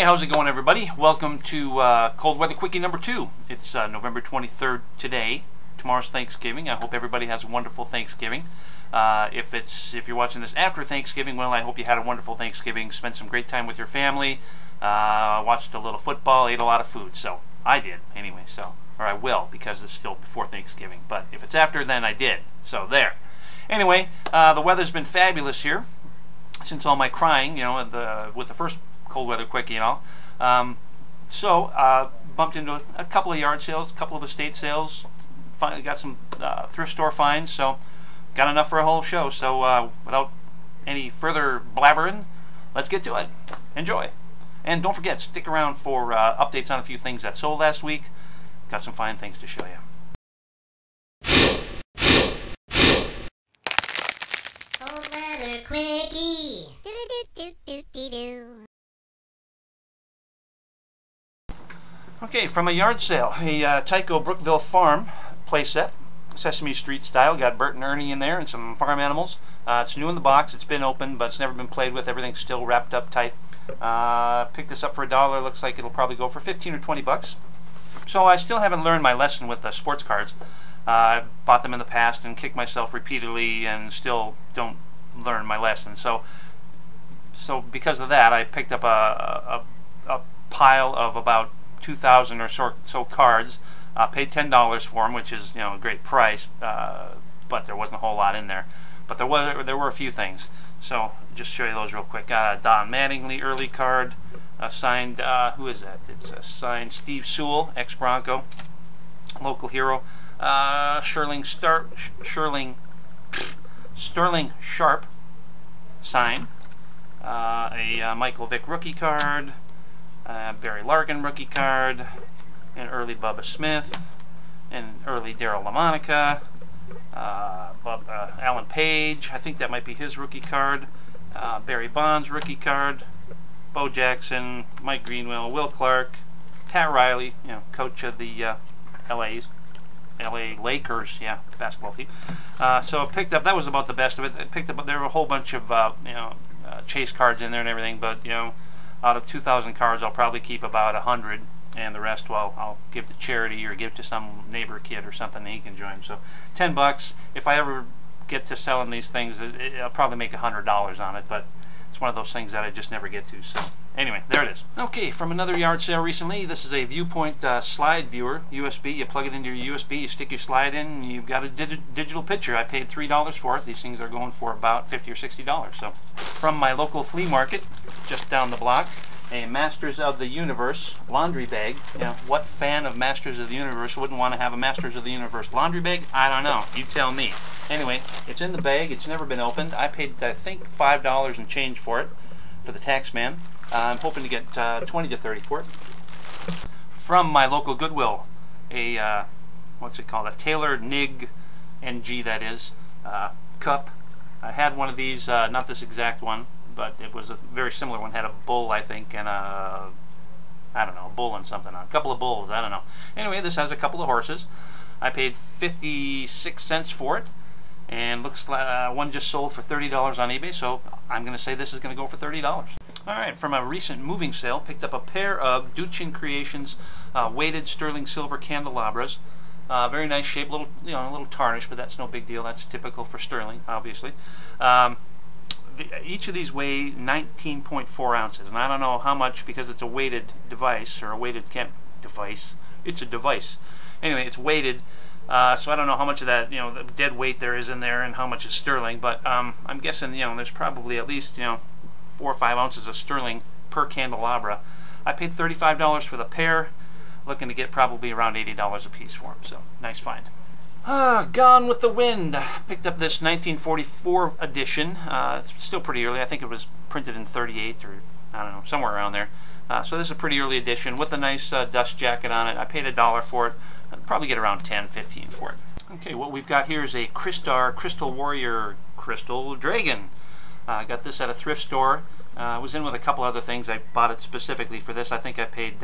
Hey, how's it going, everybody? Welcome to Cold Weather Quickie number 2. It's November 23rd today. Tomorrow's Thanksgiving. I hope everybody has a wonderful Thanksgiving. If you're watching this after Thanksgiving, well, I hope you had a wonderful Thanksgiving, spent some great time with your family, watched a little football, ate a lot of food. So I did anyway. Or I will, because it's still before Thanksgiving. But if it's after, then I did. So there. Anyway, the weather's been fabulous here since all my crying, with the first cold weather quickie and all. Bumped into a couple of yard sales, a couple of estate sales, finally got some thrift store finds, so got enough for a whole show. So without any further blabbering, let's get to it. Enjoy. And don't forget, stick around for updates on a few things that sold last week. Got some fine things to show you. Cold weather quickie. Do do do do do do. Okay, from a yard sale, a Tycho Brookville Farm playset, Sesame Street style. Got Bert and Ernie in there and some farm animals. It's new in the box. It's been opened, but it's never been played with. Everything's still wrapped up tight. Picked this up for $1. Looks like it'll probably go for 15 or 20 bucks. So I still haven't learned my lesson with the sports cards. I bought them in the past and kicked myself repeatedly and still don't learn my lesson. So because of that, I picked up a pile of about 2,000 or so cards. Paid $10 for them, which is a great price, but there wasn't a whole lot in there. But there were a few things. So just show you those real quick. Don Mattingly early card, signed. Who is that? It's a signed Steve Sewell, ex-Bronco, local hero. Sterling Sharp, signed. A Michael Vick rookie card. Barry Larkin rookie card, an early Bubba Smith, an early Daryl LaMonica, Alan Page, I think that might be his rookie card, Barry Bonds rookie card, Bo Jackson, Mike Greenwell, Will Clark, Pat Riley, coach of the LA Lakers, basketball team. So I picked up, that was about the best of it. I picked up, there were a whole bunch of chase cards in there and everything, but out of 2,000 cards, I'll probably keep about 100, and the rest, well, I'll give to charity or give to some neighbor kid or something, and he can join. So 10 bucks. If I ever get to selling these things, I'll probably make $100 on it, but it's one of those things that I just never get to. So anyway, there it is. Okay, from another yard sale recently, this is a Viewpoint slide viewer, USB. You plug it into your USB, you stick your slide in, and you've got a digital picture. I paid $3 for it. These things are going for about $50 or $60. So from my local flea market, just down the block, a Masters of the Universe laundry bag. What fan of Masters of the Universe wouldn't want to have a Masters of the Universe laundry bag? I don't know. You tell me. Anyway, it's in the bag. It's never been opened. I paid, I think, $5 and change for it, for the tax man. I'm hoping to get 20 to 30 for it. From my local Goodwill, a what's it called? A Taylor Nig NG, that is, cup. I had one of these, not this exact one, but it was a very similar one. Had a bull, I think, and I don't know, a bull and something on. A couple of bulls, I don't know. Anyway, this has a couple of horses. I paid 56 cents for it, and looks like one just sold for $30 on eBay, so I'm going to say this is going to go for $30. Alright, from a recent moving sale, picked up a pair of Duchin Creations weighted sterling silver candelabras. Very nice shape, a little tarnished, but that's no big deal. That's typical for sterling, obviously. Each of these weigh 19.4 ounces, and I don't know how much, because it's a weighted device, or a weighted device. It's a device. Anyway, it's weighted, so I don't know how much of that, the dead weight there is in there, and how much is sterling. But I'm guessing, there's probably at least, 4 or 5 ounces of sterling per candelabra. I paid $35 for the pair. Looking to get probably around $80 a piece for them. So nice find. Gone with the Wind. Picked up this 1944 edition. It's still pretty early. I think it was printed in 38 or I don't know, somewhere around there. So this is a pretty early edition with a nice dust jacket on it. I paid $1 for it. I'd probably get around 10, 15 for it. Okay, what we've got here is a Crystar Crystal Warrior Crystal Dragon. I got this at a thrift store. I was in with a couple other things. I bought it specifically for this. I think I paid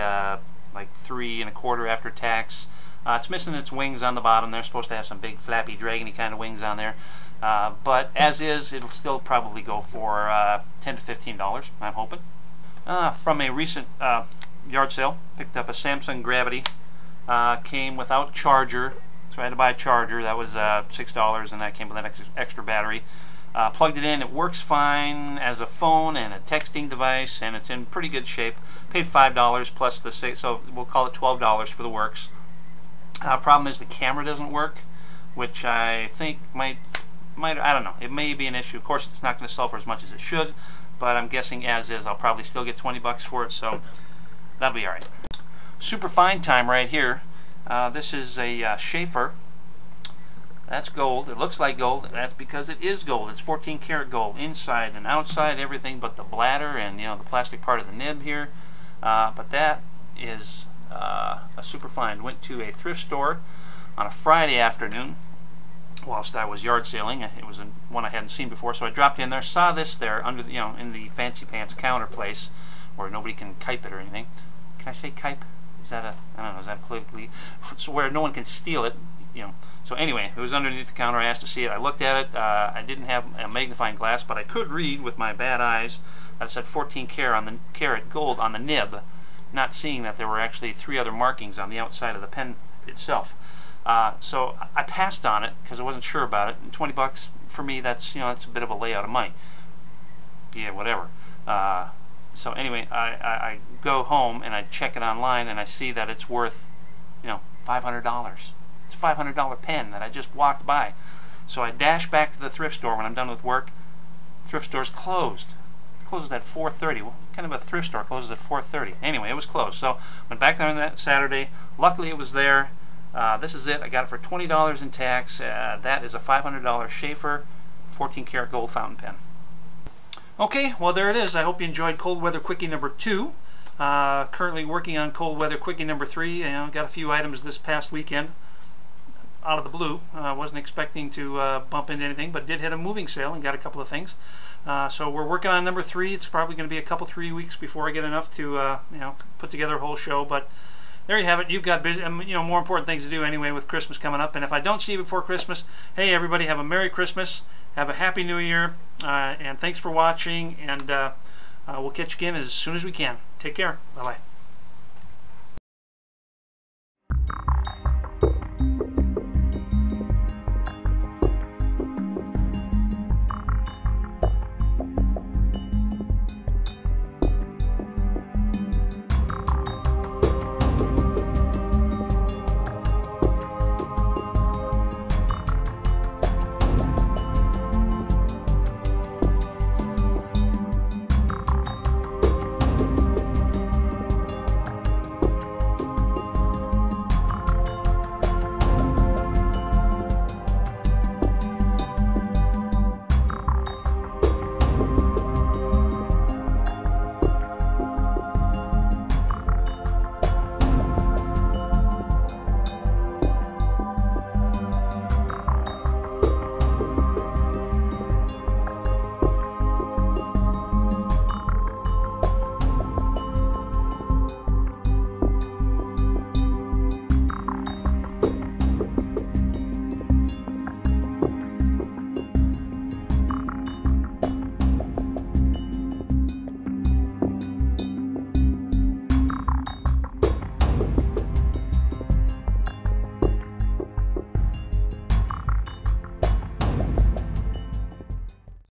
like $3 1/4 after tax. It's missing its wings on the bottom. They're supposed to have some big flappy dragony kind of wings on there. But as is, it'll still probably go for $10 to $15, I'm hoping. From a recent yard sale, picked up a Samsung Gravity. Came without charger, so I had to buy a charger. That was $6, and that came with an extra battery. Plugged it in. It works fine as a phone and a texting device, and it's in pretty good shape. Paid $5 plus the so we'll call it $12 for the works. Problem is the camera doesn't work, which I think might I don't know. It may be an issue. Of course, it's not going to sell for as much as it should, but I'm guessing as is, I'll probably still get 20 bucks for it, so that'll be all right. Superfine time right here. This is a Schaefer. That's gold. It looks like gold. That's because it is gold. It's 14 karat gold, inside and outside, everything but the bladder and the plastic part of the nib here. But that is a Superfine. Went to a thrift store on a Friday afternoon whilst I was yard sailing. It was one I hadn't seen before, so I dropped in there, saw this there under the, in the fancy pants counter place where nobody can kipe it or anything. Can I say kipe? Is that I don't know, is that politically, so where no one can steal it, So anyway, it was underneath the counter. I asked to see it. I looked at it. I didn't have a magnifying glass, but I could read with my bad eyes that it said 14 karat gold on the nib, not seeing that there were actually 3 other markings on the outside of the pen itself. So I passed on it because I wasn't sure about it. And 20 bucks for me, that's that's a bit of a layout of money. Yeah, whatever. So anyway, I go home and I check it online and I see that it's worth $500. It's a $500 pen that I just walked by. So I dash back to the thrift store when I'm done with work. Thrift store's closed. It closes at 4:30. What kind of a thrift store closes at 4:30? Anyway, it was closed. So went back there on that Saturday. Luckily it was there. This is it. I got it for $20 in tax. That is a $500 Schaefer 14 karat gold fountain pen. Okay, well there it is. I hope you enjoyed Cold Weather Quickie number 2. Currently working on Cold Weather Quickie number 3. Got a few items this past weekend out of the blue. Wasn't expecting to bump into anything, but did hit a moving sale and got a couple of things. So we're working on number 3. It's probably going to be a couple 3 weeks before I get enough to put together a whole show, but there you have it. You've got more important things to do anyway with Christmas coming up. And if I don't see you before Christmas, hey everybody, have a Merry Christmas, have a Happy New Year, and thanks for watching. And we'll catch you again as soon as we can. Take care. Bye bye.